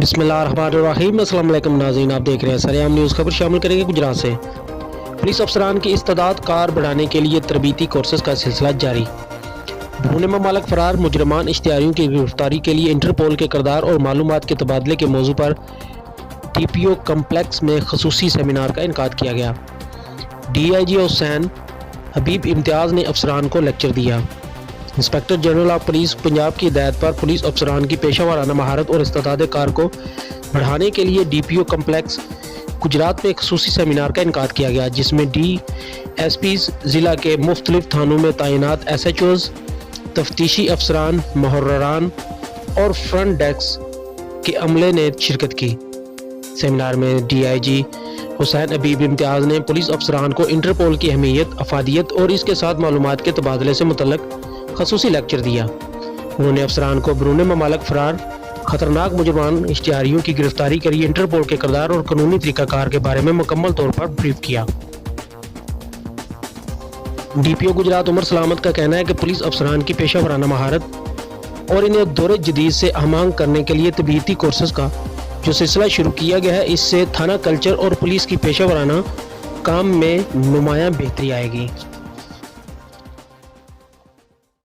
बिस्मिल्लाहिर्रहमानिर्रहीम। अस्सलाम वालेकुम नाज़रीन, आप देख रहे हैं सरेआम न्यूज़। खबर शामिल करेंगे गुजरात से। पुलिस अफसरान की इस्तादाद कार बढ़ाने के लिए तरबीती कोर्सेज का सिलसिला जारी। बरून ममालिक फरार मुजरमान इश्तिहारियों की गिरफ्तारी के लिए इंटरपोल के किरदार और मालूमात के तबादले के मौजू पर TPO कम्प्लेक्स में खसूसी सेमिनार का इनकाद किया गया। DIG हुसैन हबीब इम्तियाज़ ने अफसरान को लेक्चर दिया। Inspector general of police Punjab की हिदायत पर पुलिस अफसरान की पेशा वाराना महारत और इस्तादाद कार को बढ़ाने के लिए DPO कम्प्लेक्स गुजरात में खसूसी सेमिनार का इनकाद किया गया, जिसमें DSPs ज़िला के मुख्तलिफ थानों में तैनात SHOs, तफ्तीशी अफसरान, मुहर्ररान और फ्रंट डेस्क के अमले ने शिरकत की। सेमिनार में DIG हुसैन हबीब इम्तियाज़ ने पुलिस अफसरान को इंटरपोल की अहमियत, अफादियत और इसके साथ मालूमात के तबादले से मुतल्लिक खसूसी लेक्चर दिया। उन्होंने अफसरान को बरून ममालिक फरार खतरनाक मुजरमान इश्तिहारियों की गिरफ्तारी के लिए इंटरपोल के किरदार और कानूनी तरीक़ाकार के बारे में मुकम्मल तौर पर ब्रीफ किया। DPO गुजरात उमर सलामत का कहना है कि पुलिस अफसरान की पेशा वराना महारत और इन्हें दौरे जदीद से आहमांग करने के लिए तबीयती कोर्सेज का जो सिलसिला शुरू किया गया है, इससे थाना कल्चर और पुलिस की पेशा वराना काम में नुमायां बेहतरी आएगी।